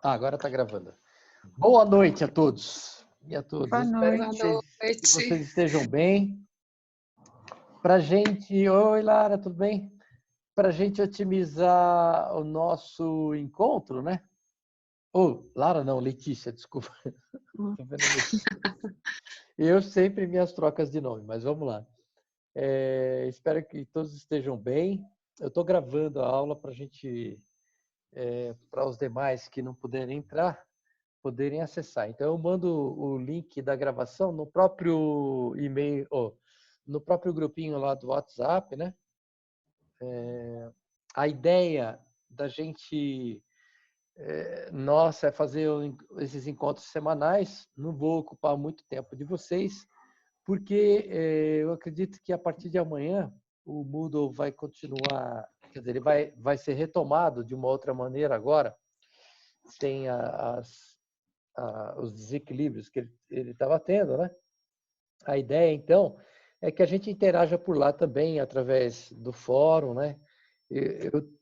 Agora está gravando. Boa noite a todos e a todas. Boa Espero noite. que vocês estejam bem. Para a gente... Oi, Lara, tudo bem? Para a gente otimizar o nosso encontro, né? Lara não, Letícia, desculpa. Tô vendo Letícia. Eu sempre minhas trocas de nome, mas vamos lá. Espero que todos estejam bem. Eu estou gravando a aula para a gente, para os demais que não puderem entrar, poderem acessar. Então, eu mando o link da gravação no próprio e-mail, no próprio grupinho lá do WhatsApp, né? A ideia da gente, nossa, é fazer esses encontros semanais. Não vou ocupar muito tempo de vocês, porque eu acredito que a partir de amanhã o Moodle vai continuar, quer dizer, ele vai ser retomado de uma outra maneira agora, sem os desequilíbrios que ele estava tendo, né? A ideia, então, é que a gente interaja por lá também, através do fórum, né?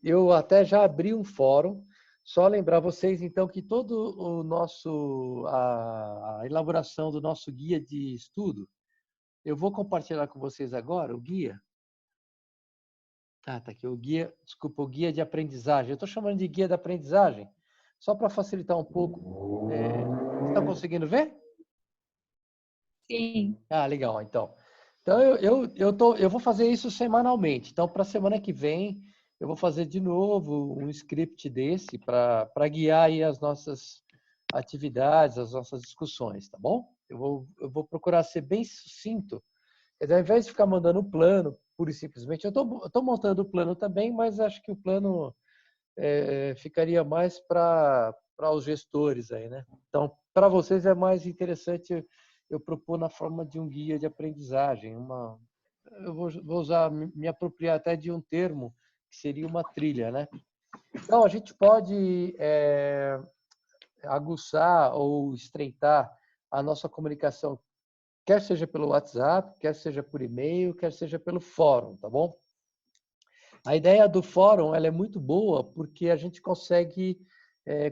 Eu até já abri um fórum, só lembrar vocês, então, que todo a elaboração do nosso guia de estudo, eu vou compartilhar com vocês agora o guia. Tá aqui, o guia de aprendizagem. Eu estou chamando de guia de aprendizagem, só para facilitar um pouco. Estão conseguindo ver? Sim. Ah, legal, então. Então, eu vou fazer isso semanalmente. Então, para a semana que vem, eu vou fazer de novo um script desse para guiar aí as nossas atividades, as nossas discussões, tá bom? Eu vou procurar ser bem sucinto. Quer dizer, ao invés de ficar mandando o plano, pura e simplesmente, eu estou montando o plano também, mas acho que o plano ficaria mais para os gestores aí, né? Então, para vocês é mais interessante eu propor na forma de um guia de aprendizagem. Eu vou me apropriar até de um termo que seria uma trilha, né? Então, a gente pode aguçar ou estreitar a nossa comunicação, quer seja pelo WhatsApp, quer seja por e-mail, quer seja pelo fórum, tá bom? A ideia do fórum ela é muito boa porque a gente consegue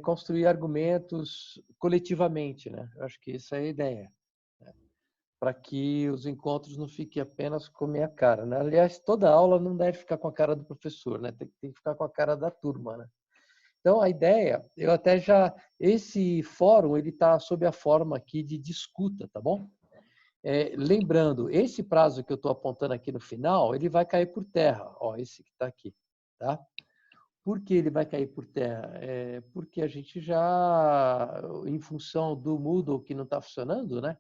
construir argumentos coletivamente, né? Eu acho que essa é a ideia, né? Para que os encontros não fiquem apenas com a minha cara, né? Aliás, toda aula não deve ficar com a cara do professor, né? Tem que ficar com a cara da turma, né? Então, a ideia, esse fórum ele está sob a forma aqui de discuta, tá bom? Lembrando, esse prazo que eu estou apontando aqui no final, ele vai cair por terra. Ó, esse que está aqui, tá? Por que ele vai cair por terra? Porque a gente já, em função do Moodle que não está funcionando, né?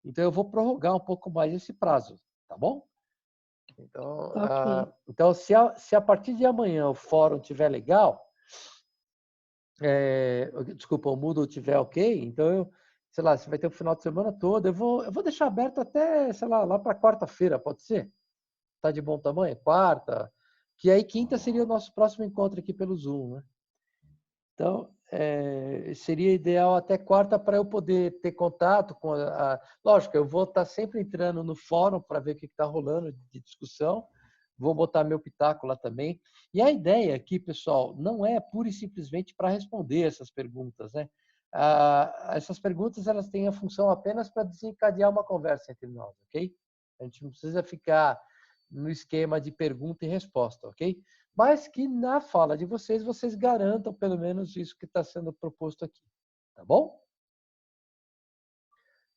Então, eu vou prorrogar um pouco mais esse prazo, tá bom? Então, Ok. então se a partir de amanhã o fórum estiver legal, desculpa, o Moodle estiver ok, então sei lá, você vai ter o final de semana todo, eu vou deixar aberto até, sei lá para quarta-feira, pode ser? Tá de bom tamanho? Quarta, que aí quinta seria o nosso próximo encontro aqui pelo Zoom, né? Então, seria ideal até quarta para eu poder ter contato com Lógico, eu vou estar sempre entrando no fórum para ver o que está rolando de discussão, vou botar meu pitaco lá também. E a ideia aqui, pessoal, não é pura e simplesmente para responder essas perguntas, né? Essas perguntas elas têm a função apenas para desencadear uma conversa entre nós, ok? A gente não precisa ficar no esquema de pergunta e resposta, ok? Mas que na fala de vocês garantam pelo menos isso que está sendo proposto aqui, tá bom?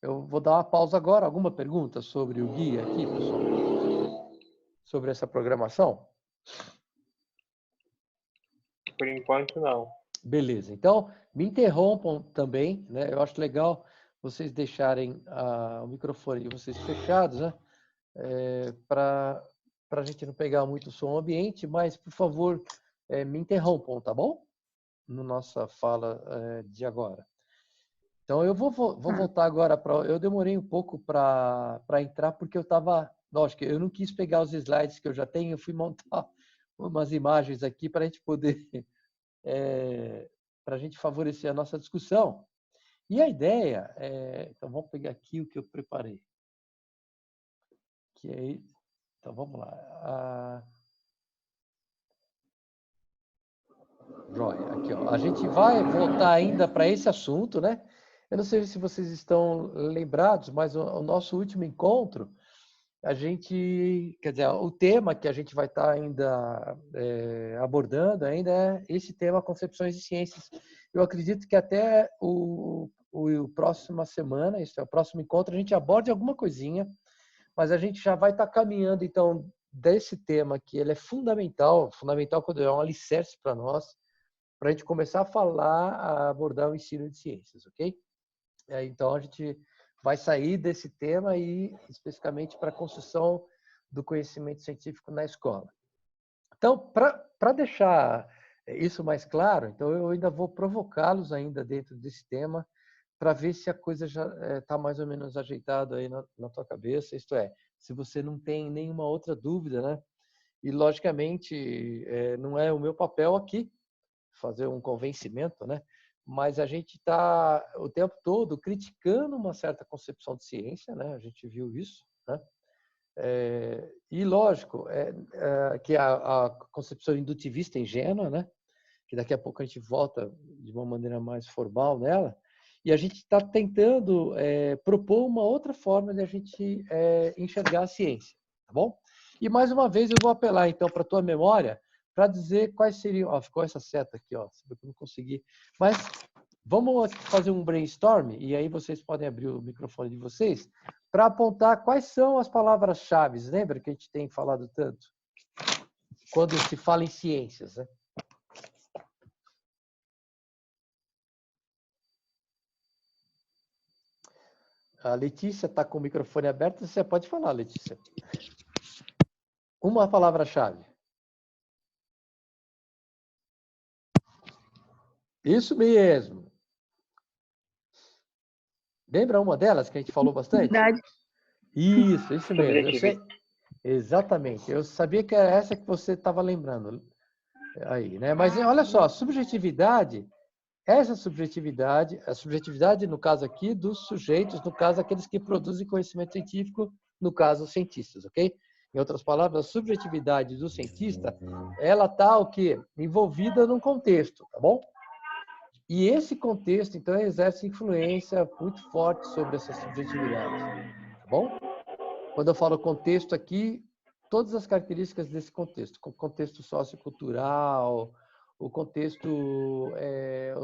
Eu vou dar uma pausa agora. Alguma pergunta sobre o guia aqui, pessoal? Sobre essa programação? Por enquanto, não. Beleza. Então, me interrompam também, né? Eu acho legal vocês deixarem o microfone de vocês fechados, né? Para a gente não pegar muito som ambiente, mas, por favor, me interrompam, tá bom? Na nossa fala de agora. Então, eu vou voltar agora para... Eu demorei um pouco para entrar, porque eu estava... Lógico, eu não quis pegar os slides que eu já tenho, eu fui montar umas imagens aqui para a gente poder... para a gente favorecer a nossa discussão. E a ideia então, vamos pegar aqui o que eu preparei. Então, vamos lá. Joia, aqui, ó. A gente vai voltar ainda para esse assunto, né? Eu não sei se vocês estão lembrados, mas o nosso último encontro, a gente, quer dizer, o tema que a gente vai estar ainda abordando ainda é esse tema, concepções de ciências. Eu acredito que até o próxima semana, isso é o próximo encontro, a gente aborde alguma coisinha, mas a gente já vai estar caminhando, então, desse tema que ele é fundamental, fundamental quando é um alicerce para nós, para a gente começar a falar, a abordar o ensino de ciências, ok? Então, a gente vai sair desse tema e especificamente para a construção do conhecimento científico na escola. Então, para deixar isso mais claro, então eu ainda vou provocá-los ainda dentro desse tema para ver se a coisa já está mais ou menos ajeitada aí na tua cabeça, isto é, se você não tem nenhuma outra dúvida, né? E, logicamente, não é o meu papel aqui fazer um convencimento, né? Mas a gente está o tempo todo criticando uma certa concepção de ciência, né? A gente viu isso, né? E lógico que a concepção indutivista ingênua, né? Que daqui a pouco a gente volta de uma maneira mais formal nela, e a gente está tentando propor uma outra forma de a gente enxergar a ciência, tá bom? E mais uma vez eu vou apelar então para a tua memória para dizer quais seriam. Ó, ficou essa seta aqui, ó, eu não consegui. Mas vamos fazer um brainstorm e aí vocês podem abrir o microfone de vocês para apontar quais são as palavras-chave. Lembra que a gente tem falado tanto quando se fala em ciências, né? A Letícia está com o microfone aberto, você pode falar, Letícia. Uma palavra-chave. Isso mesmo. Lembra uma delas que a gente falou bastante? Verdade. Isso mesmo. Eu sei. Exatamente. Eu sabia que era essa que você estava lembrando aí, né? Mas olha só, subjetividade, essa subjetividade, a subjetividade no caso aqui dos sujeitos, no caso aqueles que produzem conhecimento científico, no caso os cientistas, ok? Em outras palavras, a subjetividade do cientista, ela está o quê? Envolvida num contexto, tá bom? E esse contexto, então, exerce influência muito forte sobre essa subjetividade, tá bom? Quando eu falo contexto aqui, todas as características desse contexto, o contexto sociocultural, o contexto,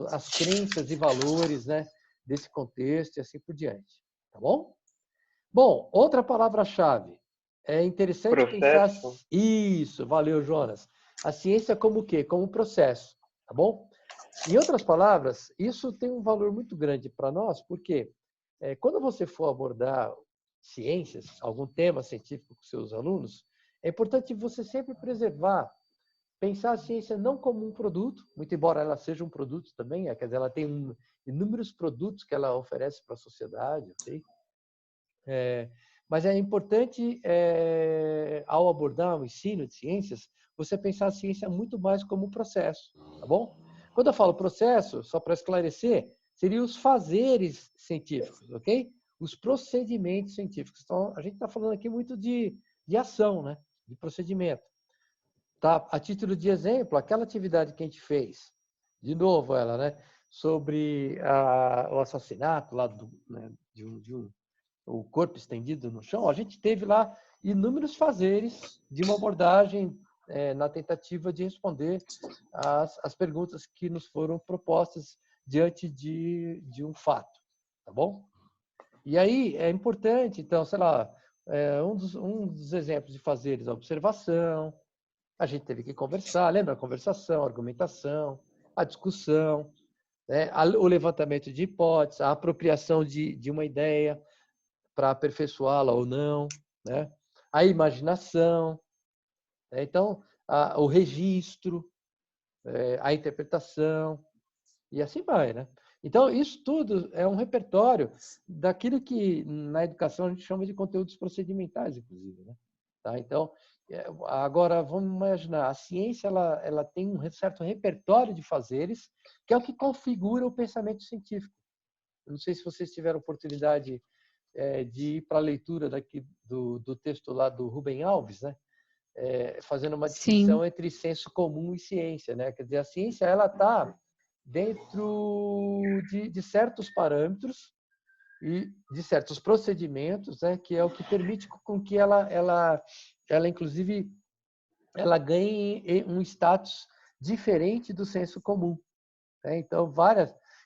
as crenças e valores, né, desse contexto e assim por diante, tá bom? Bom, outra palavra-chave. É interessante pensar... Processo. Isso, valeu, Jonas. A ciência como o quê? Como um processo, tá bom? Em outras palavras, isso tem um valor muito grande para nós, porque quando você for abordar ciências, algum tema científico com seus alunos, é importante você sempre preservar, pensar a ciência não como um produto, muito embora ela seja um produto também, quer dizer, ela tem inúmeros produtos que ela oferece para a sociedade, ok? Mas é importante, ao abordar o ensino de ciências, você pensar a ciência muito mais como um processo, tá bom? Quando eu falo processo, só para esclarecer, seriam os fazeres científicos, ok? Os procedimentos científicos. Então, a gente está falando aqui muito de ação, né? De procedimento. Tá? A título de exemplo, aquela atividade que a gente fez, de novo ela, né? Sobre o assassinato lá né? O corpo estendido no chão, a gente teve lá inúmeros fazeres de uma abordagem na tentativa de responder as perguntas que nos foram propostas diante de um fato, tá bom? E aí é importante, então, sei lá, um dos exemplos de fazeres a observação, a gente teve que conversar, lembra? A conversação, a argumentação, a discussão, né? O levantamento de hipóteses, a apropriação de uma ideia, para aperfeiçoá-la ou não, né? A imaginação, né? Então, o registro, a interpretação, e assim vai, né? Então, isso tudo é um repertório daquilo que na educação a gente chama de conteúdos procedimentais, inclusive, né? Tá? Então, agora vamos imaginar, a ciência ela tem um certo repertório de fazeres, que é o que configura o pensamento científico. Eu não sei se vocês tiveram oportunidade de ir para a leitura daqui do texto lá do Rubem Alves, né? fazendo uma Sim. distinção entre senso comum e ciência, né? Quer dizer, a ciência ela está dentro de certos parâmetros e de certos procedimentos, né? Que é o que permite com que ela inclusive, ela ganhe um status diferente do senso comum, né? Então,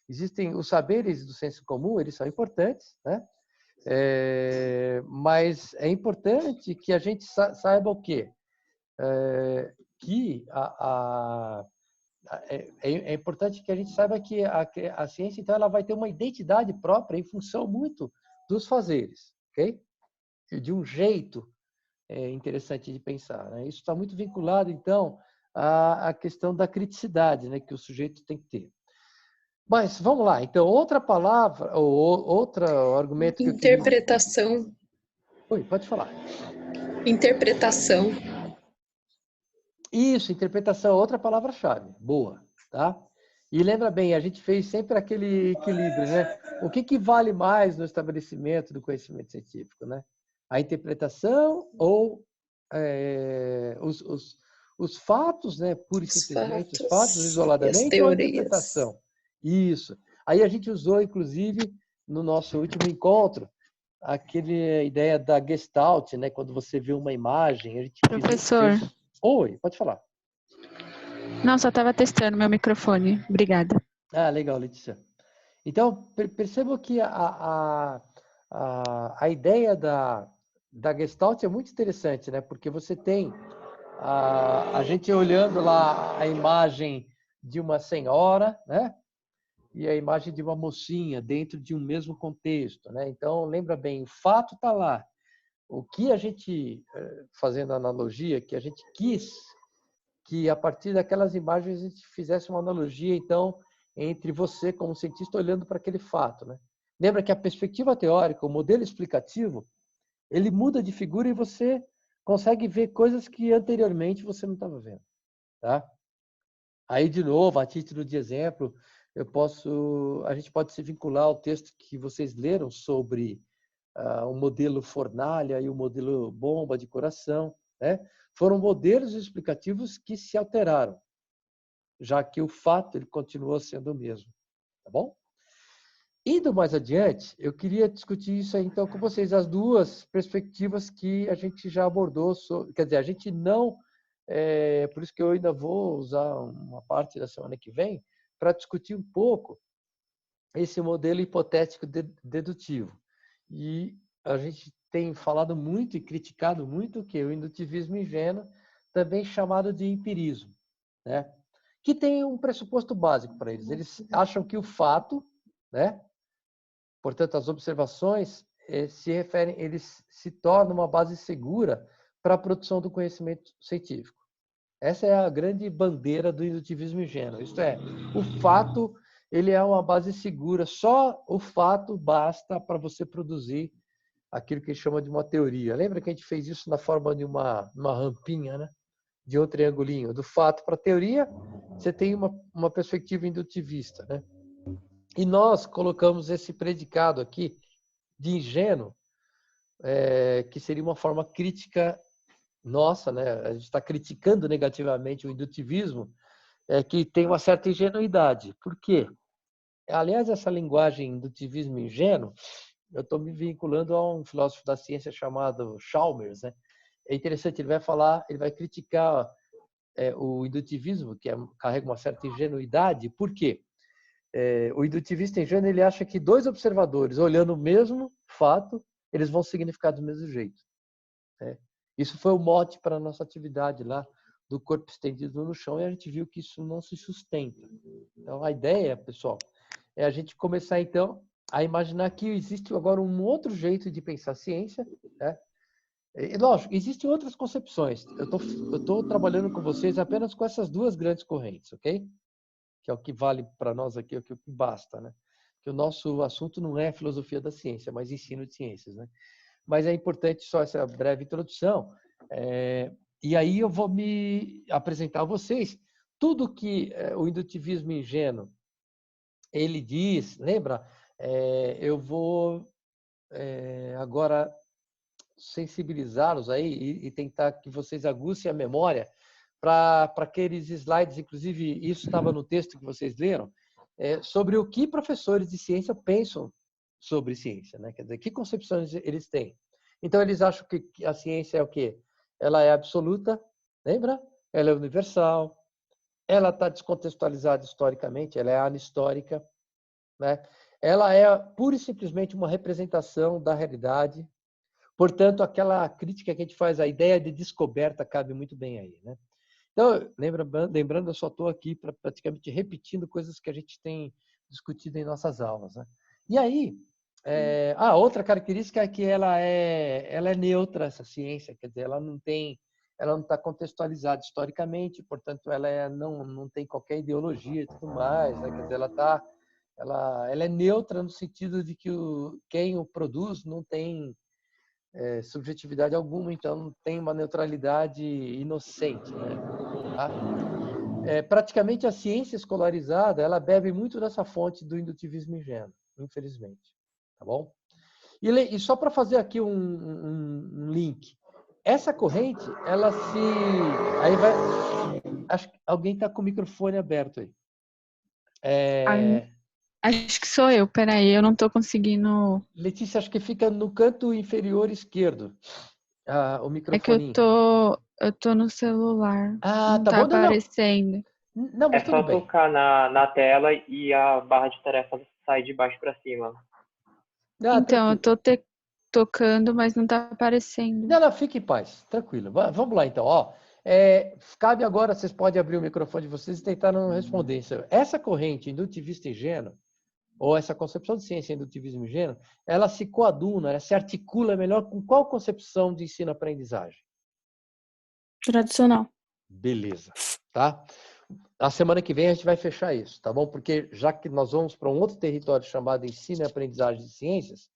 existem os saberes do senso comum, eles são importantes, né? Mas é importante que a gente saiba o quê? Que é importante que a gente saiba que a ciência, então, ela vai ter uma identidade própria em função muito dos fazeres, ok? De um jeito interessante de pensar, né? Isso está muito vinculado, então, à questão da criticidade, né, que o sujeito tem que ter. Mas vamos lá. Então, outra palavra ou outro argumento que eu queria... Interpretação. Oi, pode falar. Interpretação. Isso, interpretação é outra palavra-chave. Boa, tá? E lembra bem, a gente fez sempre aquele equilíbrio, né? O que vale mais no estabelecimento do conhecimento científico, né? A interpretação ou os fatos, né? Pura e simplesmente, os fatos isoladamente, ou a interpretação? Isso. Aí a gente usou, inclusive, no nosso último encontro, aquela ideia da Gestalt, né? Quando você vê uma imagem, a gente Professor. Oi, pode falar. Não, só estava testando meu microfone. Obrigada. Ah, legal, Letícia. Então, percebo que a ideia da Gestalt é muito interessante, né? Porque você tem a gente olhando lá a imagem de uma senhora, né? E a imagem de uma mocinha dentro de um mesmo contexto, né? Então, lembra bem, o fato está lá. O que a gente, fazendo analogia, que a gente quis que a partir daquelas imagens a gente fizesse uma analogia, então, entre você como cientista olhando para aquele fato, né? Lembra que a perspectiva teórica, o modelo explicativo, ele muda de figura e você consegue ver coisas que anteriormente você não estava vendo, tá? Aí, de novo, a título de exemplo, a gente pode se vincular ao texto que vocês leram sobre o modelo fornalha e o modelo bomba de coração, né? Foram modelos explicativos que se alteraram, já que o fato ele continuou sendo o mesmo, tá bom? Indo mais adiante, eu queria discutir isso aí, então, com vocês, as duas perspectivas que a gente já abordou, quer dizer, a gente não, por isso que eu ainda vou usar uma parte da semana que vem, para discutir um pouco esse modelo hipotético dedutivo. E a gente tem falado muito e criticado muito o que? O indutivismo ingênuo, também chamado de empirismo, né? Que tem um pressuposto básico para eles. Eles acham que o fato, né? Portanto, as observações eles se tornam uma base segura para a produção do conhecimento científico. Essa é a grande bandeira do indutivismo ingênuo. Isto é, o fato ele é uma base segura. Só o fato basta para você produzir aquilo que a gente chama de uma teoria. Lembra que a gente fez isso na forma de uma rampinha, né? De um triangulinho. Do fato para a teoria, você tem uma perspectiva indutivista, né? E nós colocamos esse predicado aqui de ingênuo, que seria uma forma crítica nossa, né? A gente está criticando negativamente o indutivismo, que tem uma certa ingenuidade. Por quê? Aliás, essa linguagem indutivismo ingênuo, eu estou me vinculando a um filósofo da ciência chamado Chalmers, né? É interessante, ele vai criticar o indutivismo, que carrega uma certa ingenuidade. Por quê? O indutivista ingênuo, ele acha que dois observadores olhando o mesmo fato, eles vão significar do mesmo jeito, né? Isso foi o mote para a nossa atividade lá do corpo estendido no chão e a gente viu que isso não se sustenta. Então, a ideia, pessoal, é a gente começar, então, a imaginar que existe agora um outro jeito de pensar a ciência, né? E, lógico, existem outras concepções. Eu estou trabalhando com vocês apenas com essas duas grandes correntes, ok? Que é o que vale para nós aqui, é o que basta, né? Que o nosso assunto não é filosofia da ciência, mas ensino de ciências, né? Mas é importante só essa breve introdução. E aí eu vou me apresentar a vocês tudo que o indutivismo ingênuo ele diz. Lembra? Eu vou agora sensibilizá-los aí e tentar que vocês aguçem a memória para aqueles slides, inclusive isso estava no texto que vocês leram, sobre o que professores de ciência pensam sobre ciência, né? Quer dizer, que concepções eles têm. Então, eles acham que a ciência é o quê? Ela é absoluta, lembra? Ela é universal, ela está descontextualizada historicamente, ela é anistórica, né? Ela é pura e simplesmente uma representação da realidade. Portanto, aquela crítica que a gente faz, a ideia de descoberta cabe muito bem aí, né? Então, lembrando, eu só estou aqui praticamente repetindo coisas que a gente tem discutido em nossas aulas, né? E aí, outra característica é que ela é neutra, essa ciência, quer dizer, ela não está contextualizada historicamente, portanto, ela não tem qualquer ideologia e tudo mais, né? Quer dizer, ela é neutra no sentido de que quem o produz não tem subjetividade alguma, então tem uma neutralidade inocente, né? Tá? Praticamente a ciência escolarizada, ela bebe muito dessa fonte do indutivismo ingênuo, infelizmente, tá bom? E só para fazer aqui um link, essa corrente, ela se... Aí vai... Acho que alguém está com o microfone aberto aí. Acho que sou eu, peraí, eu não estou conseguindo... Letícia, acho que fica no canto inferior esquerdo, o É que eu microfone. tô no celular, Ah, não tá tá bom? Não. aparecendo. Não, mas É tudo só bem. tocar na tela e a barra de tarefa sai de baixo para cima. Ah, Então, eu tranquilo. tô tocando, mas não tá aparecendo. Não, fique em paz, tranquilo. Vamos lá, então. Cabe agora, vocês podem abrir o microfone de vocês e tentar não responder. Essa corrente indutivista ingênua, ou essa concepção de ciência indutivismo ingênuo, ela se coaduna, ela se articula melhor com qual concepção de ensino-aprendizagem? Tradicional. Beleza, tá? Na semana que vem a gente vai fechar isso, tá bom? Porque já que nós vamos para um outro território chamado ensino e aprendizagem de ciências,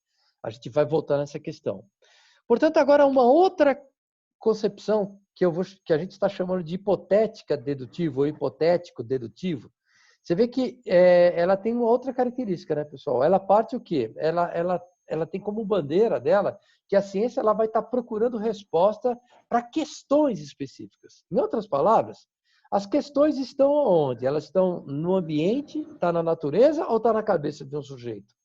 a gente vai voltar nessa questão. Portanto, agora uma outra concepção que a gente está chamando de hipotética dedutivo ou hipotético dedutivo. Você vê que ela tem uma outra característica, né, pessoal? Ela parte o quê? Ela tem como bandeira dela que a ciência ela vai estar procurando resposta para questões específicas. Em outras palavras, as questões estão onde? Elas estão no ambiente, está na natureza ou está na cabeça de um sujeito?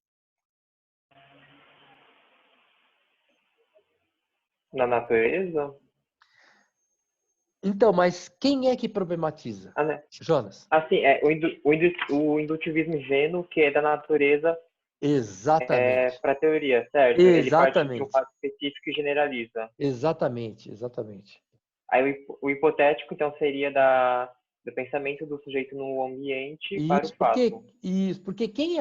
Na natureza? Então, mas quem é que problematiza? Né? Jonas? Assim, o indutivismo ingênuo, que é da natureza, Exatamente. para a teoria, certo? Ele parte de um fato específico e generaliza. Exatamente. Aí o hipotético, então, seria do pensamento do sujeito no ambiente para o fato. Porque quem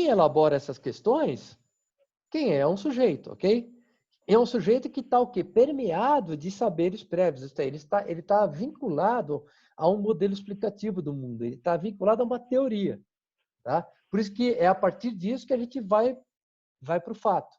elabora essas questões, quem é? É um sujeito, ok? É um sujeito que está o quê? Permeado de saberes prévios. Ele está vinculado a um modelo explicativo do mundo. Ele está vinculado a uma teoria. Tá? Por isso que é a partir disso que a gente vai para o fato.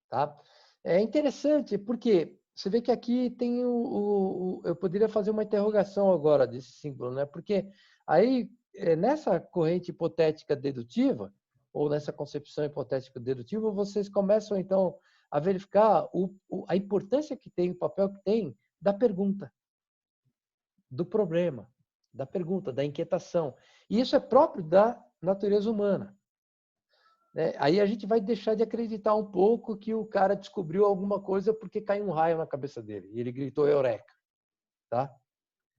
Tá? É interessante, porque você vê que aqui tem eu poderia fazer uma interrogação agora desse símbolo, né? Porque aí, nessa corrente hipotética dedutiva, ou nessa concepção hipotética dedutiva, vocês começam, então, a verificar a importância que tem, o papel que tem da pergunta, do problema, da pergunta, da inquietação. E isso é próprio da natureza humana. Aí a gente vai deixar de acreditar um pouco que o cara descobriu alguma coisa porque caiu um raio na cabeça dele e ele gritou eureka, tá?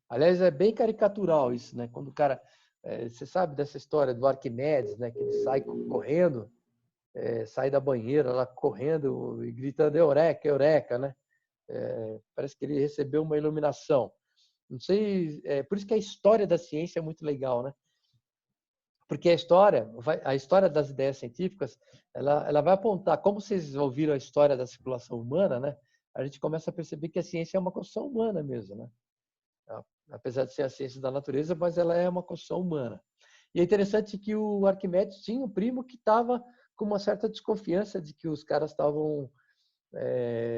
Aliás, é bem caricatural isso, né? Quando o cara, você sabe dessa história do Arquimedes, né? Que ele sai correndo, sai da banheira lá correndo e gritando eureka, eureka, né? Parece que ele recebeu uma iluminação. Não sei, por isso que a história da ciência é muito legal, né? Porque a história das ideias científicas, ela vai apontar, como vocês ouviram a história da circulação humana, né? A gente começa a perceber que a ciência é uma construção humana mesmo, né? Apesar de ser a ciência da natureza, mas ela é uma construção humana. E é interessante que o Arquimedes tinha um primo que estava com uma certa desconfiança de que os caras estavam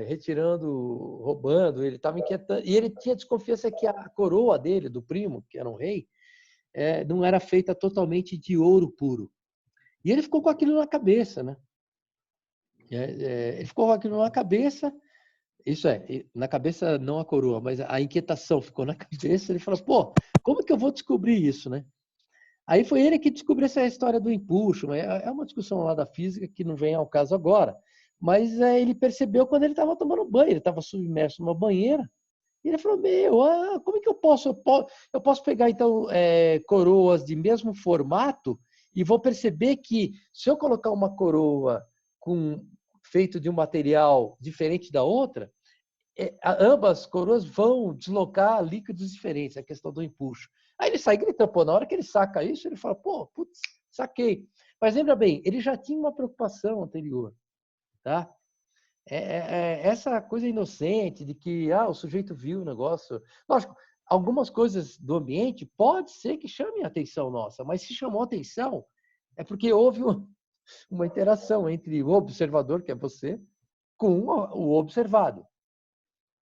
retirando, roubando, ele estava inquietando, e ele tinha desconfiança que a coroa dele, do primo, que era um rei, não era feita totalmente de ouro puro. E ele ficou com aquilo na cabeça, né? Ele ficou com aquilo na cabeça, isso é, na cabeça não a coroa, mas a inquietação ficou na cabeça. Ele falou, pô, como que eu vou descobrir isso, né? Aí foi ele que descobriu essa história do empuxo. É uma discussão lá da física que não vem ao caso agora. Mas ele percebeu quando ele estava tomando banho, ele estava submerso numa banheira. E ele falou, como é que eu posso? Eu posso pegar, então, coroas de mesmo formato e vou perceber que se eu colocar uma coroa feito de um material diferente da outra, ambas coroas vão deslocar líquidos diferentes, a questão do empuxo. Aí ele sai gritando, pô, na hora que ele saca isso, ele fala, pô, putz, saquei. Mas lembra bem, ele já tinha uma preocupação anterior, tá? Essa coisa inocente de que o sujeito viu o negócio. Lógico, algumas coisas do ambiente pode ser que chamem a atenção nossa, mas se chamou a atenção é porque houve uma interação entre o observador, que é você, com o observado.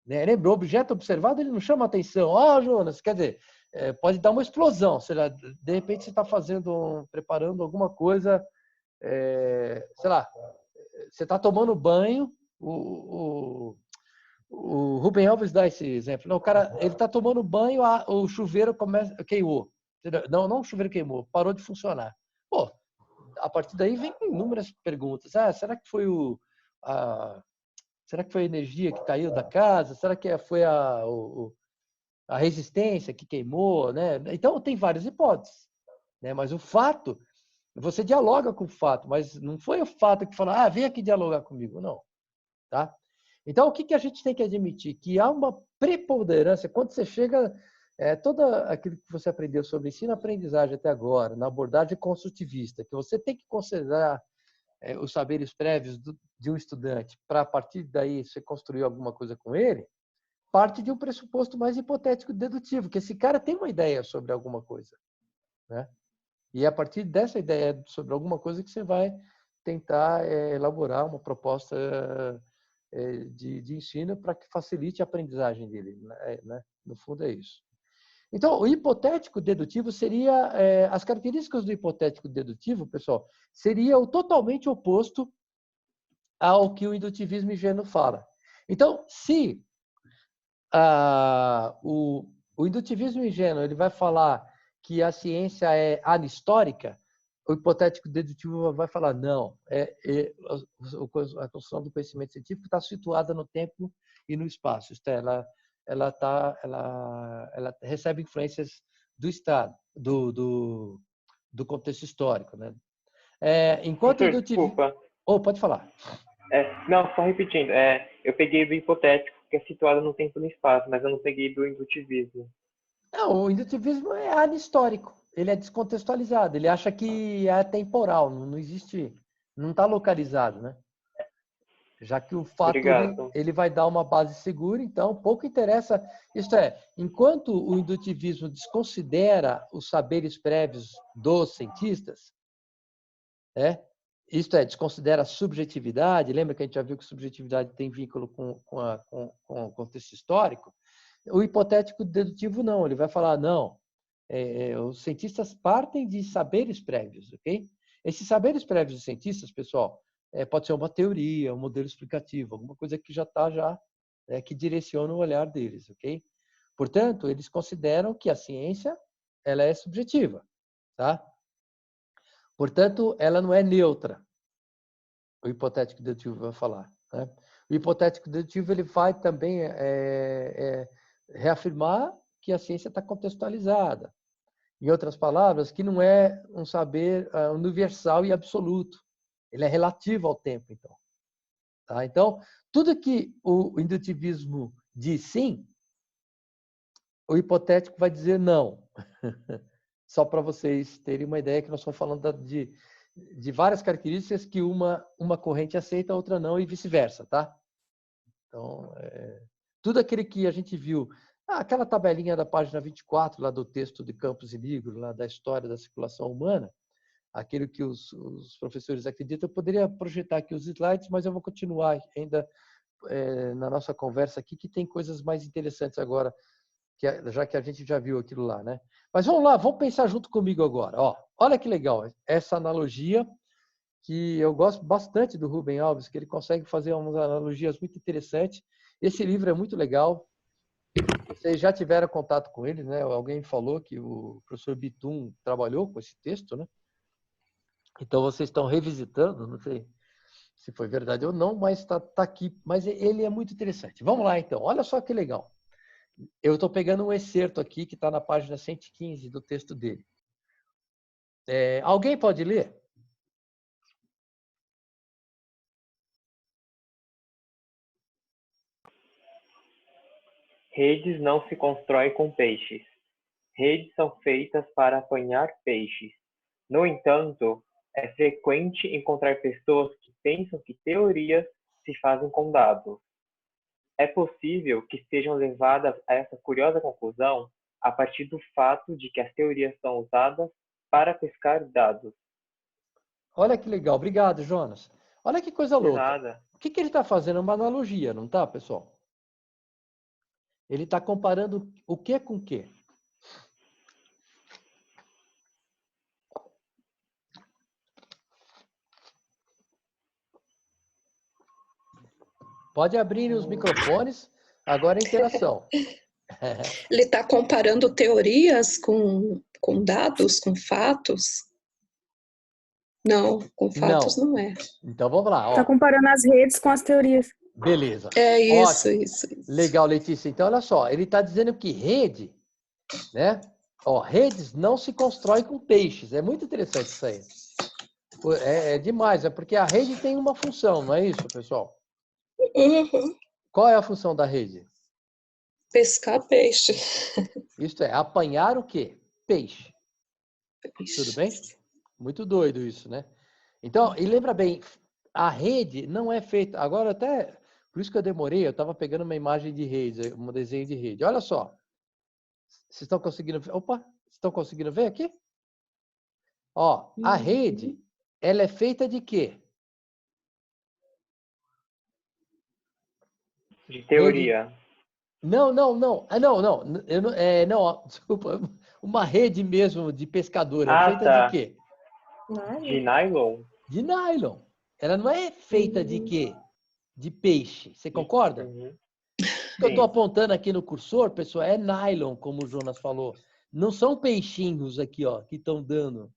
Né? Lembra, o objeto observado ele não chama atenção. Jonas, quer dizer, pode dar uma explosão. Seja, de repente você está preparando alguma coisa, sei lá, você está tomando banho, o Rubem Alves dá esse exemplo. Não, o cara, ele está tomando banho, o chuveiro queimou. Não o chuveiro queimou, parou de funcionar. Pô, a partir daí vem inúmeras perguntas. Será que foi será que foi a energia que caiu da casa? Será que foi a resistência que queimou? Né? Então, tem várias hipóteses. Né? Mas o fato, você dialoga com o fato, mas não foi o fato que falou, vem aqui dialogar comigo. Não. Tá? Então, o que a gente tem que admitir? Que há uma preponderância, quando você chega, todo aquilo que você aprendeu sobre ensino-aprendizagem até agora, na abordagem construtivista, que você tem que considerar os saberes prévios de um estudante para, a partir daí, você construir alguma coisa com ele, parte de um pressuposto mais hipotético dedutivo, que esse cara tem uma ideia sobre alguma coisa. Né? E é a partir dessa ideia sobre alguma coisa que você vai tentar elaborar uma proposta de ensino para que facilite a aprendizagem dele. Né? No fundo, é isso. Então, o hipotético dedutivo seria... as características do hipotético dedutivo, pessoal, seria o totalmente oposto ao que o indutivismo ingênuo fala. Então, se o indutivismo ingênuo ele vai falar que a ciência é anistórica, o hipotético dedutivo vai falar não, a construção do conhecimento científico está situada no tempo e no espaço. Isto é, ela recebe influências do Estado, do contexto histórico. Né? Enquanto Professor, indutivismo... desculpa. Pode falar. Não, só repetindo. Eu peguei do hipotético, que é situado no tempo e no espaço, mas eu não peguei do indutivismo. Não, o indutivismo é anistórico. Ele é descontextualizado. Ele acha que é temporal, não existe, não está localizado, né? Já que o fato ele vai dar uma base segura, então pouco interessa. Isto é, enquanto o indutivismo desconsidera os saberes prévios dos cientistas, isto é, desconsidera a subjetividade. Lembra que a gente já viu que subjetividade tem vínculo com o contexto histórico? O hipotético dedutivo não, ele vai falar, não, os cientistas partem de saberes prévios, ok? Esses saberes prévios dos cientistas, pessoal, pode ser uma teoria, um modelo explicativo, alguma coisa que já está que direciona o olhar deles, ok? Portanto, eles consideram que a ciência ela é subjetiva, tá? Portanto, ela não é neutra. O hipotético dedutivo vai falar. Né? O hipotético dedutivo ele vai também reafirmar que a ciência está contextualizada. Em outras palavras, que não é um saber universal e absoluto. Ele é relativo ao tempo, então. Tá? Então, tudo que o indutivismo diz sim, o hipotético vai dizer não. Só para vocês terem uma ideia que nós estamos falando de várias características que uma corrente aceita, a outra não, e vice-versa, tá? Então, tudo aquele que a gente viu, aquela tabelinha da página 24, lá do texto de Campos e Nigro, lá da história da circulação humana, aquilo que os professores acreditam, eu poderia projetar aqui os slides, mas eu vou continuar ainda na nossa conversa aqui, que tem coisas mais interessantes agora, já que a gente já viu aquilo lá, né? Mas vamos lá, vamos pensar junto comigo agora. Olha que legal essa analogia que eu gosto bastante do Rubem Alves, que ele consegue fazer umas analogias muito interessantes. Esse livro é muito legal. Vocês já tiveram contato com ele, né? Alguém falou que o professor Bitum trabalhou com esse texto, né? Então vocês estão revisitando, não sei se foi verdade ou não, mas está aqui. Mas ele é muito interessante. Vamos lá, então. Olha só que legal. Eu estou pegando um excerto aqui que está na página 115 do texto dele. Alguém pode ler? Redes não se constroem com peixes. Redes são feitas para apanhar peixes. No entanto, é frequente encontrar pessoas que pensam que teorias se fazem com dados. É possível que sejam levadas a essa curiosa conclusão a partir do fato de que as teorias são usadas para pescar dados. Olha que legal. Obrigado, Jonas. Olha que coisa Por louca. nada. O que ele está fazendo? Uma analogia, não tá, pessoal? Ele está comparando o que com o que? Pode abrir os microfones. Agora a interação. Ele está comparando teorias com dados, com fatos? Não, com fatos não é. Então vamos lá. Está comparando as redes com as teorias. Beleza. É isso, Ótimo. isso. Legal, Letícia. Então, olha só. Ele está dizendo que rede, né? Redes não se constrói com peixes. É muito interessante isso aí. É demais. É porque a rede tem uma função, não é isso, pessoal? Uhum. Qual é a função da rede? Pescar peixe. Isto é, apanhar o quê? Peixe. Peixe. Tudo bem? Muito doido isso, né? Então, e lembra bem, a rede não é feita... Agora até... Por isso que eu demorei, eu estava pegando uma imagem de rede, um desenho de rede. Olha só. Vocês estão conseguindo ver? Opa! Estão conseguindo ver aqui? Ó, a rede, ela é feita de quê? De teoria. Rede... Não. Desculpa. Uma rede mesmo de pescador. É feita tá. de quê? De nylon? De nylon. Ela não é feita de quê? De peixe. Você concorda? Uhum. O que eu estou apontando aqui no cursor, pessoal, é nylon, como o Jonas falou. Não são peixinhos aqui, ó, que estão dando.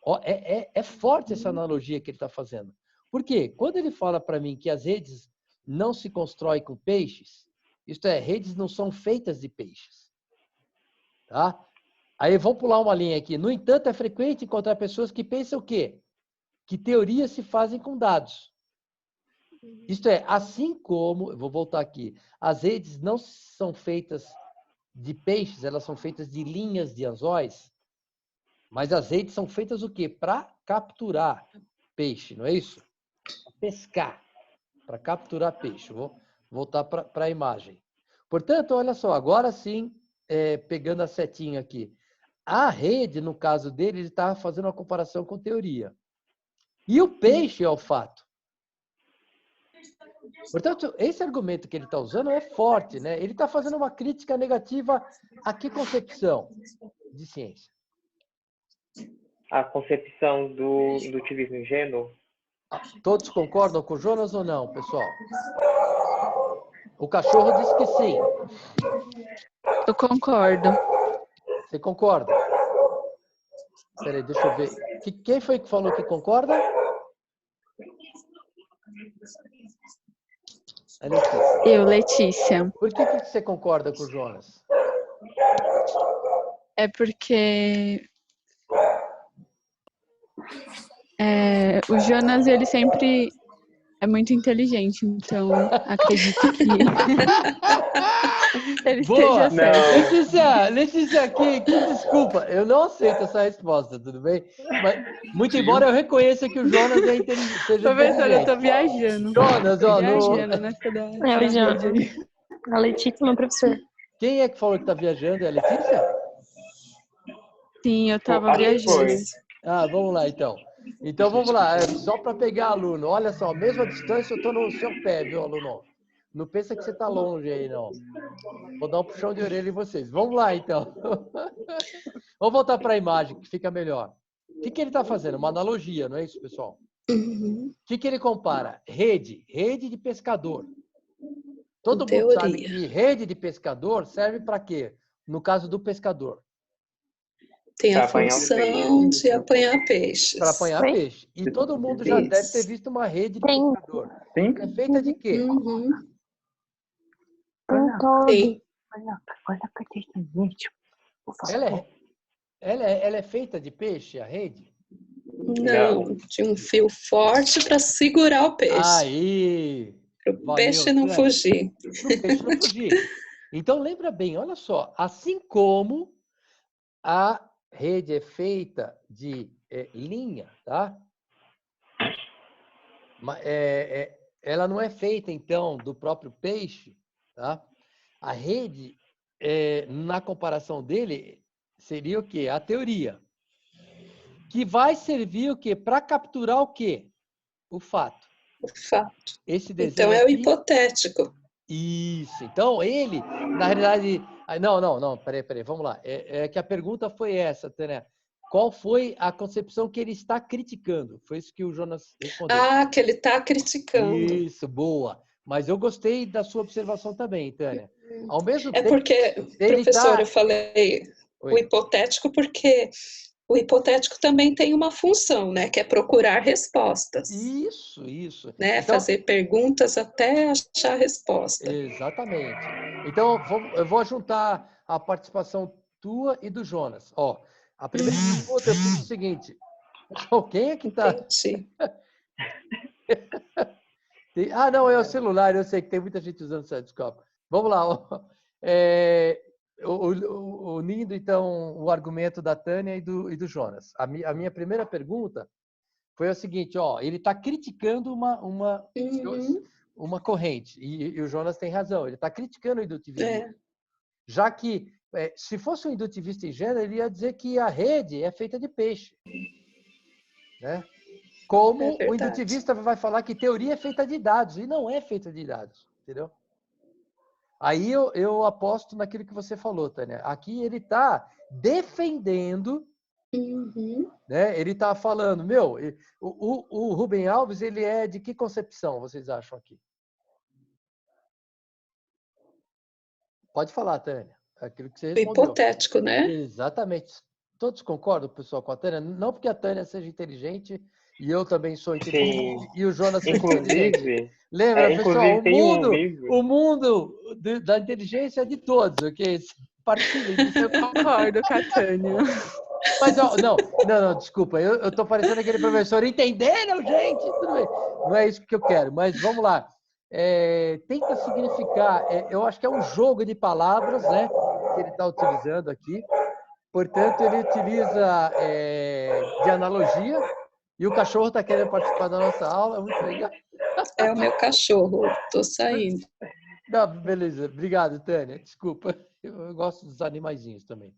Ó, é forte essa analogia que ele está fazendo. Por quê? Quando ele fala para mim que as redes não se constroem com peixes, isto é, redes não são feitas de peixes. Tá? Aí vamos pular uma linha aqui. No entanto, é frequente encontrar pessoas que pensam o quê? Que teorias se fazem com dados. Isto é, assim como, eu vou voltar aqui, as redes não são feitas de peixes, elas são feitas de linhas de anzóis, mas as redes são feitas o quê? Para capturar peixe, não é isso? Pra pescar, para capturar peixe. Vou voltar para a imagem. Portanto, olha só, agora sim, pegando a setinha aqui, a rede, no caso dele, ele estava fazendo uma comparação com teoria. E o peixe é o fato. Portanto, esse argumento que ele está usando é forte, né? Ele está fazendo uma crítica negativa a que concepção de ciência? A concepção do indutivismo ingênuo? Todos concordam com o Jonas ou não, pessoal? O cachorro disse que sim. Eu concordo. Você concorda? Peraí, deixa eu ver. Quem foi que falou que concorda? A Letícia. Eu, Letícia. Por que você concorda com o Jonas? É porque o Jonas, ele sempre é muito inteligente, então acredito que ele Boa! esteja certo. Letícia, que desculpa, eu não aceito essa resposta, tudo bem? Mas, muito embora eu reconheça que o Jonas é inteligente, seja Professora, eu inteligente. tô viajando. Jonas, ó, viajando nessa da Viajando. A Letícia, meu professor. Quem é que falou que tá viajando? É a Letícia? Sim, eu tava Acho que viajando. foi. Ah, vamos lá, então. Então, vamos lá. Só para pegar aluno. Olha só, mesma distância, eu estou no seu pé, viu, aluno? Não pensa que você está longe aí, não. Vou dar um puxão de orelha em vocês. Vamos lá, então. Vamos voltar para a imagem, que fica melhor. O que ele está fazendo? Uma analogia, não é isso, pessoal? Uhum. O que ele compara? Rede de pescador. Todo Em mundo sabe teoria. que rede de pescador serve para quê? No caso do pescador, Tem Pra a apanhar o função de apanhar para peixes. apanhar Oi? peixe. E todo mundo já deve ter Isso. visto uma rede de Tem. pescador. Sim? É feita de quê? Uhum. Tem todo. Tem. Olha pra gente, por Ela favor. ela é feita de peixe, a rede? Não, de um fio forte para segurar o peixe, Aí! para o peixe Valeu, não Tânia. fugir. Para o peixe não fugir. Então, lembra bem, olha só. Assim como a rede é feita de linha, tá? Ela não é feita, então, do próprio peixe, tá? A rede, na comparação dele, seria o quê? A teoria. Que vai servir o quê? Para capturar o quê? O fato. O fato. Esse Então desenho é o aqui... hipotético. Isso. Então, ele, na realidade... Não. Peraí. Vamos lá. É que a pergunta foi essa, Tânia. Qual foi a concepção que ele está criticando? Foi isso que o Jonas respondeu. Ah, que ele está criticando. Isso, boa. Mas eu gostei da sua observação também, Tânia. Ao mesmo É tempo, porque, ele professor, está... eu falei o Oi. hipotético porque o hipotético também tem uma função, né? Que é procurar respostas, Isso. né? Então, Fazer perguntas até achar a resposta. exatamente. Então, eu vou juntar a participação tua e do Jonas. Ó, a primeira pergunta eu fiz o seguinte. Quem é que está... Entendi. Ah, não, é o celular. Eu sei que tem muita gente usando o desculpa. Vamos lá. Unindo, então, o argumento da Tânia e do Jonas. A minha primeira pergunta foi o seguinte, ó, ele está criticando uma corrente, e o Jonas tem razão, ele está criticando o indutivismo. É. Já que, se fosse um indutivista em gênero, ele ia dizer que a rede é feita de peixe. Né? Como o indutivista vai falar que teoria é feita de dados, e não é feita de dados, entendeu? Aí eu aposto naquilo que você falou, Tânia. Aqui ele está defendendo, né? Ele está falando, o Rubem Alves, ele é de que concepção, vocês acham aqui? Pode falar, Tânia. Aquilo que você respondeu. Hipotético, né? Exatamente. Todos concordam, pessoal, com a Tânia? Não porque a Tânia seja inteligente, e eu também sou inteligente, Sim. e o Jonas é inteligente. Inclusive, Lembra, pessoal, tem um livro. o mundo da inteligência é de todos, ok? Partilhem disso. Eu concordo com a Tânia. Mas, ó, não, desculpa, eu tô parecendo aquele professor, entenderam, gente? Tudo bem. Não é isso que eu quero, mas vamos lá. Tenta significar, eu acho que é um jogo de palavras, né, que ele está utilizando aqui. Portanto, ele utiliza de analogia, e o cachorro está querendo participar da nossa aula, muito legal. É o meu cachorro, tô saindo. Não, beleza, obrigado, Tânia, desculpa, eu gosto dos animaizinhos também.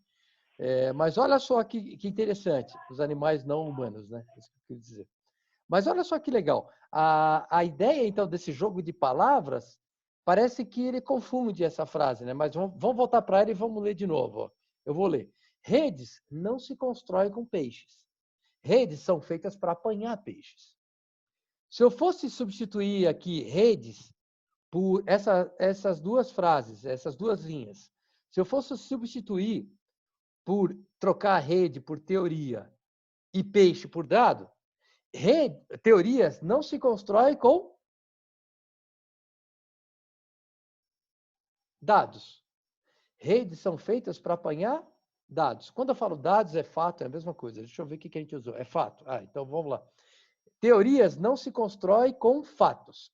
Mas olha só que interessante, os animais não humanos, né? Isso que eu queria dizer. Mas olha só que legal. A ideia, então, desse jogo de palavras, parece que ele confunde essa frase, né? Mas vamos voltar para ela e vamos ler de novo. Ó. Eu vou ler. Redes não se constroem com peixes. Redes são feitas para apanhar peixes. Se eu fosse substituir aqui redes por essas duas frases, essas duas linhas, se eu fosse substituir por trocar rede por teoria e peixe por dado, teorias não se constroem com dados. Redes são feitas para apanhar dados. Quando eu falo dados, é fato, é a mesma coisa. Deixa eu ver o que a gente usou. É fato. Então vamos lá. Teorias não se constroem com fatos.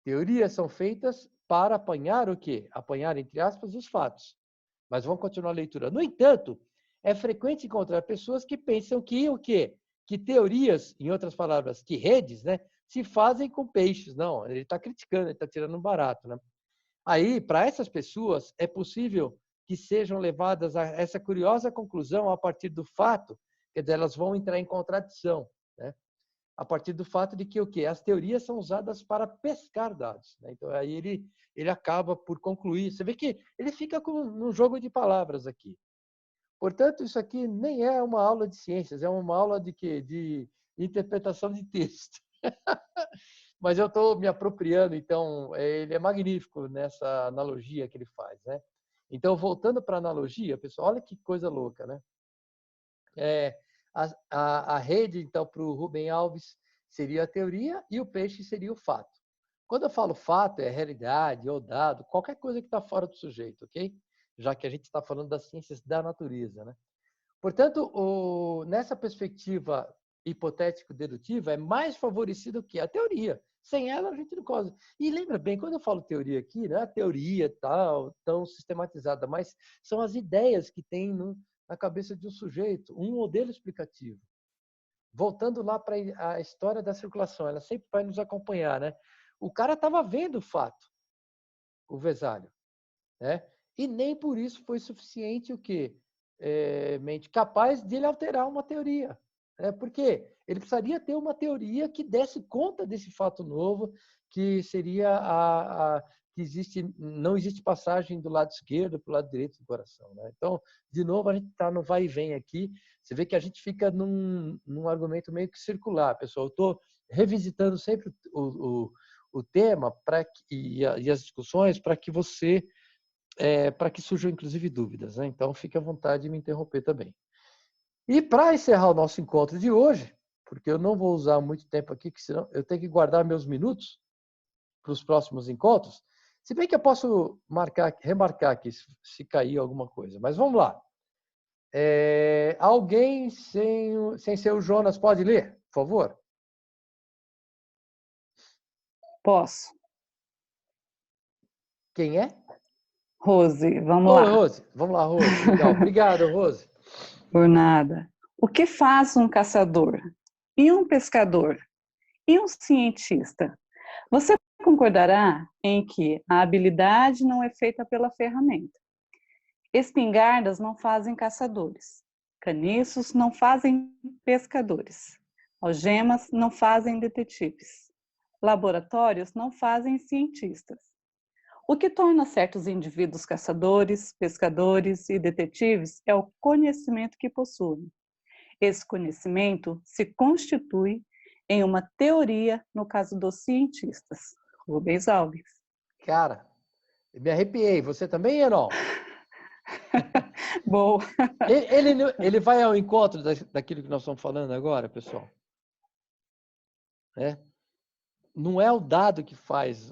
Teorias são feitas para apanhar o quê? Apanhar, entre aspas, os fatos. Mas vamos continuar a leitura. No entanto, é frequente encontrar pessoas que pensam que o quê? Que teorias, em outras palavras, que redes, né, se fazem com peixes. Não, ele está criticando, ele está tirando um barato. Né? Aí, para essas pessoas, é possível que sejam levadas a essa curiosa conclusão a partir do fato, quer dizer, elas vão entrar em contradição, né? A partir do fato de que o quê? As teorias são usadas para pescar dados. Né? Então, aí ele acaba por concluir. Você vê que ele fica com um jogo de palavras aqui. Portanto, isso aqui nem é uma aula de ciências, é uma aula de quê? De interpretação de texto. Mas eu estou me apropriando, então, ele é magnífico nessa analogia que ele faz, né? Então, voltando para a analogia, pessoal, olha que coisa louca, né? A rede, então, para o Rubem Alves, seria a teoria e o peixe seria o fato. Quando eu falo fato, é realidade ou dado, qualquer coisa que está fora do sujeito, ok? Já que a gente está falando das ciências da natureza, né? Portanto, nessa perspectiva hipotético-dedutiva, é mais favorecido que a teoria. Sem ela, a gente não consegue. E lembra bem, quando eu falo teoria aqui, não é a teoria tal, tão sistematizada, mas são as ideias que tem na cabeça de um sujeito, um modelo explicativo. Voltando lá para a história da circulação, ela sempre vai nos acompanhar, né? O cara estava vendo o fato, o Vesalho, né? E nem por isso foi suficiente o quê? Mente capaz de ele alterar uma teoria. Porque ele precisaria ter uma teoria que desse conta desse fato novo, que seria que não existe passagem do lado esquerdo para o lado direito do coração. Né? Então, de novo, a gente está no vai e vem aqui. Você vê que a gente fica num argumento meio que circular, pessoal. Eu estou revisitando sempre o tema e as discussões para que para que surjam, inclusive, dúvidas. Né? Então, fique à vontade de me interromper também. E para encerrar o nosso encontro de hoje, porque eu não vou usar muito tempo aqui, que senão eu tenho que guardar meus minutos para os próximos encontros, se bem que eu posso remarcar aqui se cair alguma coisa. Mas vamos lá. Alguém sem ser o Jonas pode ler, por favor? Posso. Quem é? Rose, vamos lá. Rose. Vamos lá, Rose. Legal. Obrigado, Rose. Por nada. O que faz um caçador? E um pescador? E um cientista? Você concordará em que a habilidade não é feita pela ferramenta. Espingardas não fazem caçadores. Caniços não fazem pescadores. Algemas não fazem detetives. Laboratórios não fazem cientistas. O que torna certos indivíduos caçadores, pescadores e detetives é o conhecimento que possuem. Esse conhecimento se constitui em uma teoria no caso dos cientistas. Rubens Alves. Cara, me arrepiei. Você também, Heron? Boa. Ele vai ao encontro daquilo que nós estamos falando agora, pessoal. Não é o dado que faz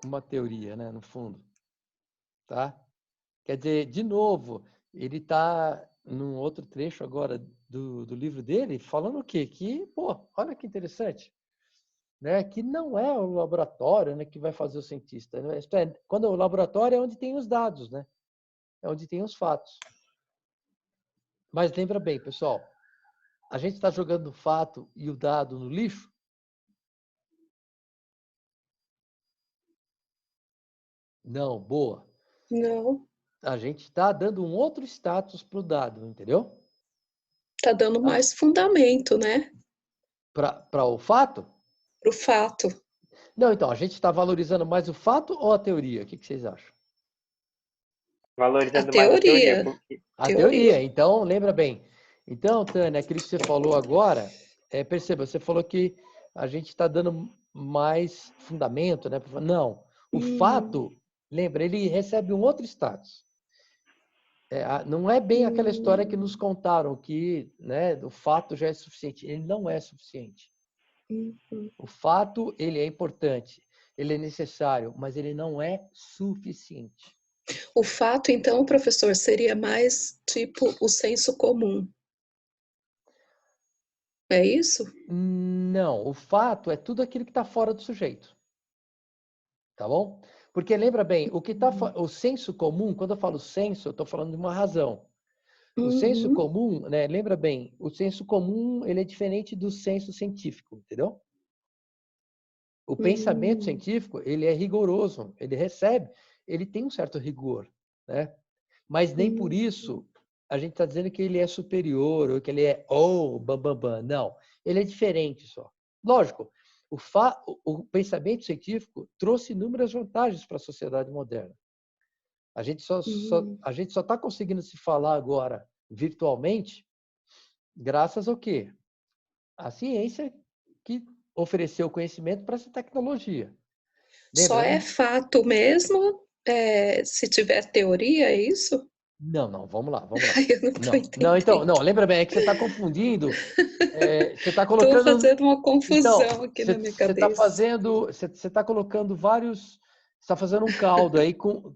uma teoria, né, no fundo. Tá? Quer dizer, de novo, ele está num outro trecho agora do livro dele, falando o quê? Que, olha que interessante. Né? Que não é o laboratório, né, que vai fazer o cientista. Né? Quando o laboratório é onde tem os dados, né? É onde tem os fatos. Mas lembra bem, pessoal, a gente está jogando o fato e o dado no lixo? Não, boa. Não. A gente está dando um outro status para o dado, entendeu? Está dando mais fundamento, né? Para o fato? Para o fato. Não, então, a gente está valorizando mais o fato ou a teoria? O que vocês acham? Valorizando mais a teoria. Porque... A teoria. Então, lembra bem. Então, Tânia, aquilo que você falou agora, perceba, você falou que a gente está dando mais fundamento, né? Não, o fato, lembra, ele recebe um outro status. Não é bem aquela história que nos contaram que, né, o fato já é suficiente. Ele não é suficiente. O fato, ele é importante, ele é necessário, mas ele não é suficiente. O fato, então, professor, seria mais tipo o senso comum. É isso? Não, o fato é tudo aquilo que está fora do sujeito. Tá bom? Porque lembra bem, o senso comum, quando eu falo senso, eu estou falando de uma razão. O senso comum, né, lembra bem, o senso comum ele é diferente do senso científico, entendeu? O pensamento científico, ele é rigoroso, ele tem um certo rigor, né? Mas nem por isso a gente está dizendo que ele é superior ou que ele é bam. Não, ele é diferente só. Lógico, o pensamento científico trouxe inúmeras vantagens para a sociedade moderna. A gente só está conseguindo se falar agora virtualmente, graças ao quê? A ciência que ofereceu conhecimento para essa tecnologia. Só Lembra? é fato mesmo se tiver teoria, é isso? Não, vamos lá, vamos lá. Ai, eu não tô Não, então, entendendo. não, lembra bem, é que você está confundindo, você está Tô colocando, fazendo uma confusão então, aqui você na minha está cabeça. fazendo, você está colocando vários, você está fazendo um caldo aí com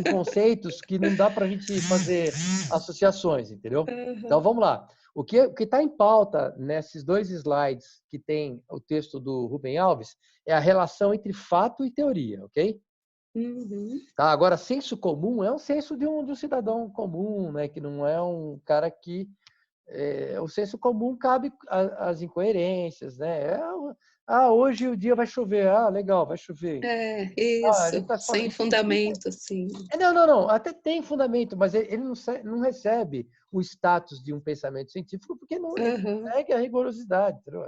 conceitos que não dá para a gente fazer associações, entendeu? Então, Aham. vamos lá. O que está em pauta nesses 2 slides que tem o texto do Rubem Alves é a relação entre fato e teoria, ok? Uhum. Tá? Agora, senso comum é um senso de um cidadão comum, né? Que não é um cara que... o senso comum cabe às incoerências, né? Hoje o dia vai chover. Ah, legal, vai chover. É, A gente isso, tá falando, sem fundamento, assim. não, até tem fundamento, mas ele não recebe o status de um pensamento científico porque ele Aham. segue a rigorosidade, entendeu?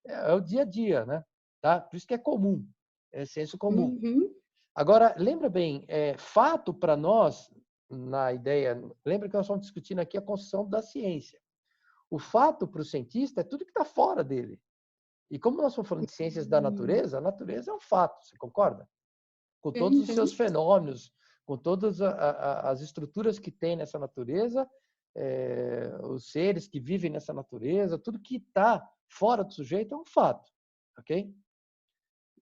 É o dia a dia, né? Tá? Por isso que é comum, é senso comum. Uhum. Agora, lembra bem, fato para nós, na ideia, lembra que nós estamos discutindo aqui a construção da ciência. O fato para o cientista é tudo que está fora dele. E como nós estamos falando de ciências da natureza, a natureza é um fato, você concorda? Com todos os seus Uhum. fenômenos, com todas as estruturas que tem nessa natureza, os seres que vivem nessa natureza, tudo que está fora do sujeito é um fato, ok?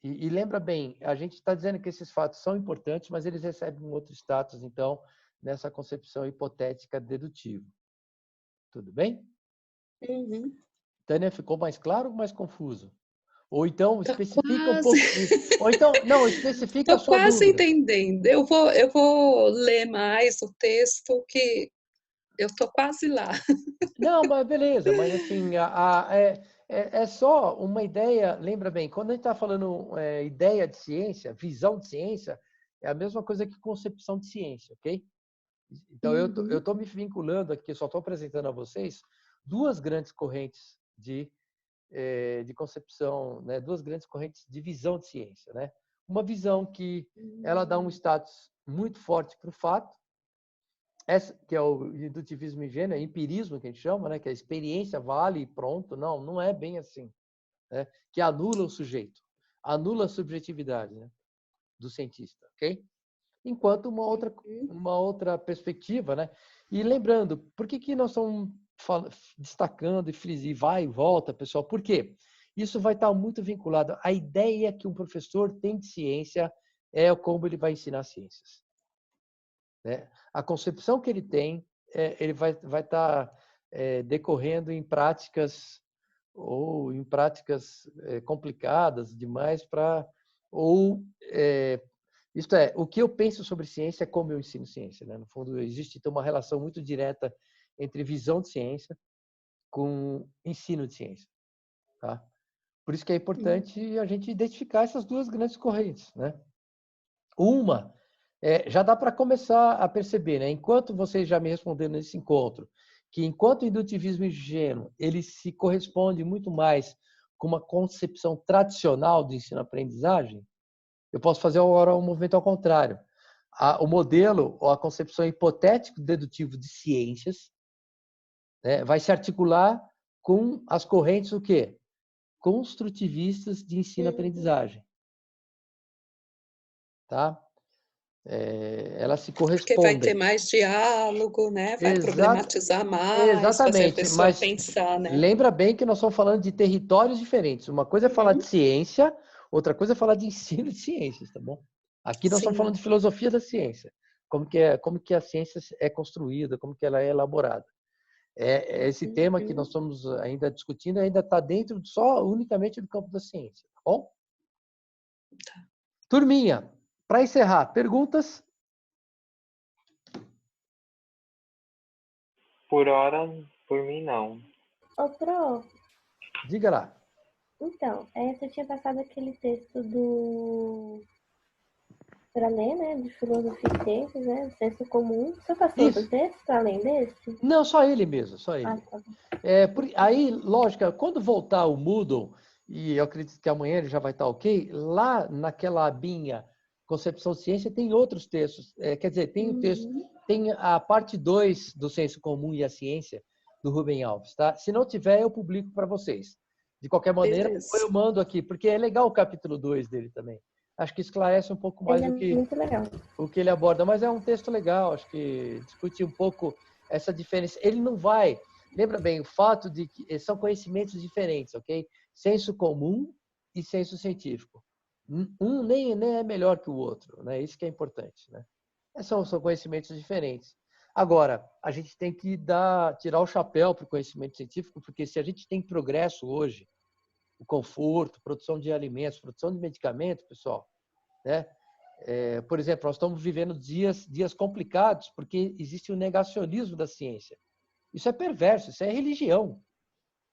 E lembra bem, a gente está dizendo que esses fatos são importantes, mas eles recebem um outro status, então, nessa concepção hipotética dedutiva. Tudo bem? Uhum. Tânia, ficou mais claro ou mais confuso? Ou então, Tá especifica um quase, pouco. Ou então, não, especifica a tô sua quase dúvida. entendendo. Eu vou ler mais o texto que eu tô quase lá. Não, mas beleza, mas assim, é só uma ideia. Lembra bem, quando a gente está falando ideia de ciência, visão de ciência, é a mesma coisa que concepção de ciência, ok? Então, eu Uhum. estou me vinculando aqui, só estou apresentando a vocês 2 grandes correntes de concepção, né? 2 grandes correntes de visão de ciência, né? Uma visão que ela dá um status muito forte para o fato, essa que é o indutivismo ingênuo, é empirismo que a gente chama, né? Que a experiência vale e pronto. Não é bem assim, né? Que anula o sujeito, anula a subjetividade, né? Do cientista, ok? Enquanto uma outra perspectiva, né? E lembrando, por que nós estamos destacando e vai e volta, pessoal? Por quê? Isso vai estar muito vinculado à ideia que um professor tem de ciência é como ele vai ensinar ciências, né? A concepção que ele tem, ele vai estar decorrendo em práticas complicadas demais ou isto é, o que eu penso sobre ciência é como eu ensino ciência, né? No fundo, existe uma relação muito direta entre visão de ciência com ensino de ciência, tá? Por isso que é importante a gente identificar essas 2 grandes correntes, né? Uma, já dá para começar a perceber, né? Enquanto vocês já me responderam nesse encontro, que enquanto o indutivismo ingênuo, ele se corresponde muito mais com uma concepção tradicional do ensino-aprendizagem, eu posso fazer agora um movimento ao contrário. O modelo ou a concepção hipotético-dedutivo de ciências, né, vai se articular com as correntes o quê? Construtivistas de ensino-aprendizagem. Tá? Elas se Porque vai ter correspondem. mais diálogo, né? Vai problematizar mais, fazer a Exatamente, pessoa mas pensar, né? lembra bem que nós estamos falando de territórios diferentes. Uma coisa é falar de Uhum. ciência, outra coisa é falar de ensino de ciências, tá bom? Aqui nós estamos Sim. falando de filosofia da ciência, como que a ciência é construída, como que ela é elaborada. Esse tema que nós estamos ainda discutindo ainda está dentro unicamente do campo da ciência, tá bom? Turminha, para encerrar, perguntas? Por hora, por mim, não. Ô, Pro, Diga lá. então, você tinha passado aquele texto para ler, né, de filosofia e ciências, né, do senso comum. Você passou outro Isso. texto para além desse? Não, só ele mesmo, só ele. Ah, tá bom. Aí, lógico, quando voltar o Moodle, e eu acredito que amanhã ele já vai estar ok, lá naquela abinha Concepção de Ciência tem outros textos. Quer dizer, tem o texto tem a parte 2 do Senso Comum e a Ciência, do Rubem Alves, tá? Se não tiver, eu publico para vocês. De qualquer maneira, Beleza. eu mando aqui, porque é legal o capítulo 2 dele também. Acho que esclarece um pouco mais Ele é muito legal. o que ele aborda, mas é um texto legal, acho que discute um pouco essa diferença. Ele não vai... Lembra bem, o fato de que são conhecimentos diferentes, ok? Senso comum e senso científico. Um nem é melhor que o outro, né? Isso que é importante, né? São conhecimentos diferentes. Agora, a gente tem que tirar o chapéu para o conhecimento científico, porque se a gente tem progresso hoje, o conforto, produção de alimentos, produção de medicamentos, pessoal, né? Por exemplo, nós estamos vivendo dias complicados porque existe o negacionismo da ciência. Isso é perverso, isso é religião.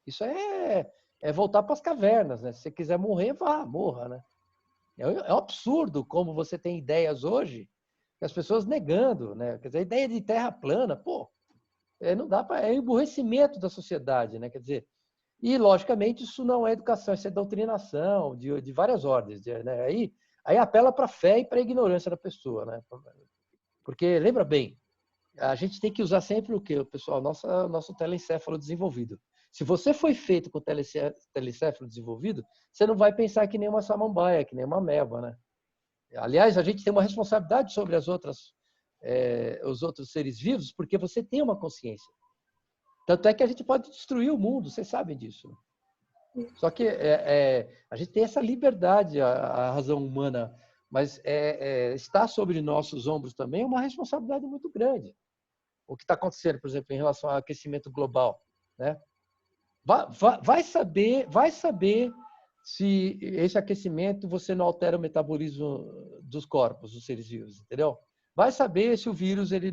Isso é voltar para as cavernas, né? Se você quiser morrer, morra, né? É um absurdo como você tem ideias hoje que as pessoas negando, né? Quer dizer, a ideia de terra plana, não dá para... É emburrecimento da sociedade, né? Quer dizer, e, logicamente, isso não é educação, isso é doutrinação de várias ordens, né? Aí apela para a fé e para a ignorância da pessoa, né? Porque, lembra bem, a gente tem que usar sempre o quê, pessoal? Nosso telencéfalo desenvolvido. Se você foi feito com telencéfalo desenvolvido, você não vai pensar que nem uma samambaia, que nem uma ameba, né? Aliás, a gente tem uma responsabilidade sobre os outros seres vivos, porque você tem uma consciência. Tanto é que a gente pode destruir o mundo, vocês sabem disso. Só que a gente tem essa liberdade, a razão humana, mas está sobre nossos ombros também uma responsabilidade muito grande. O que está acontecendo, por exemplo, em relação ao aquecimento global, né? Vai saber se esse aquecimento você não altera o metabolismo dos corpos, dos seres vivos, entendeu? Vai saber se o vírus ele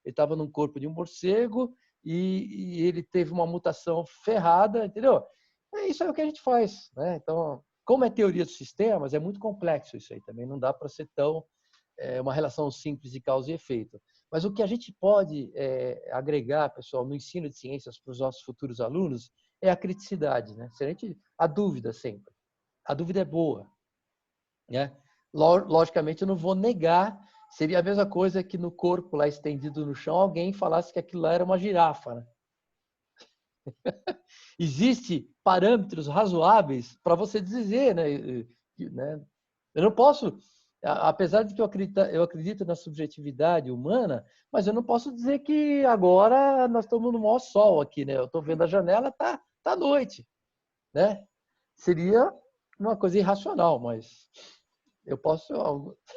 estava num corpo de um morcego e ele teve uma mutação ferrada, entendeu? Isso é o que a gente faz, né? Então, como é teoria dos sistemas, é muito complexo isso aí também, não dá para ser tão uma relação simples de causa e efeito. Mas o que a gente pode agregar, pessoal, no ensino de ciências para os nossos futuros alunos é a criticidade, né? A dúvida sempre. A dúvida é boa, né? Logicamente, eu não vou negar, seria a mesma coisa que no corpo lá estendido no chão, alguém falasse que aquilo lá era uma girafa, né? Existem parâmetros razoáveis para você dizer, né? Eu não posso, apesar de que eu acredito na subjetividade humana, mas eu não posso dizer que agora nós estamos no maior sol aqui, né? Eu estou vendo a janela, tá noite, né? Seria uma coisa irracional, mas eu posso,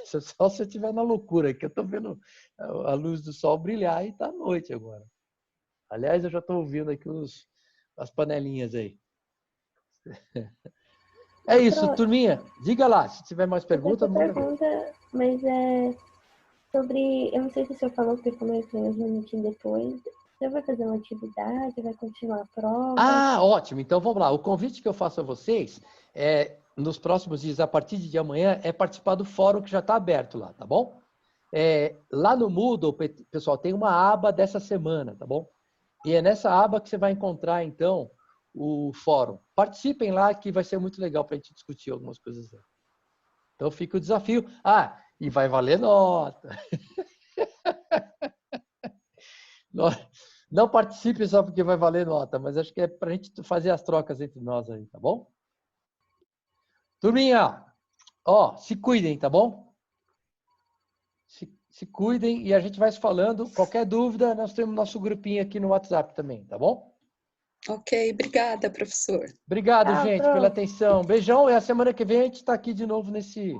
só se eu estiver na loucura, que eu estou vendo a luz do sol brilhar e está noite agora. Aliás, eu já estou ouvindo aqui as panelinhas aí. É isso, turminha. Diga lá, se tiver mais perguntas. Mas é sobre... Eu não sei se o senhor falou, porque como eu tenho um minutinho depois. O senhor vai fazer uma atividade, vai continuar a prova? Ah, ótimo. Então, vamos lá. O convite que eu faço a vocês nos próximos dias, a partir de amanhã, é participar do fórum que já está aberto lá, tá bom? Lá no Moodle, pessoal, tem uma aba dessa semana, tá bom? E é nessa aba que você vai encontrar, então, o fórum. Participem lá, que vai ser muito legal para a gente discutir algumas coisas lá. Então, fica o desafio. Ah, e vai valer nota. Não participe só porque vai valer nota, mas acho que é para a gente fazer as trocas entre nós aí, tá bom? Turminha, se cuidem, tá bom? Se cuidem e a gente vai se falando. Qualquer dúvida, nós temos nosso grupinho aqui no WhatsApp também, tá bom? Ok, obrigada, professor. Obrigado, gente, pela atenção. Beijão, e a semana que vem a gente está aqui de novo nesse...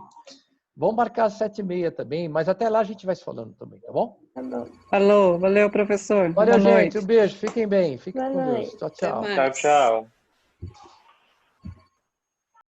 Vamos marcar às 7h30 também, mas até lá a gente vai se falando também, tá bom? Tá bom. Falou, valeu, professor. Valeu, Boa gente. noite. Um beijo. Fiquem bem. Fiquem Boa com Deus. noite. Tchau, Até tchau. mais. Tchau, tchau.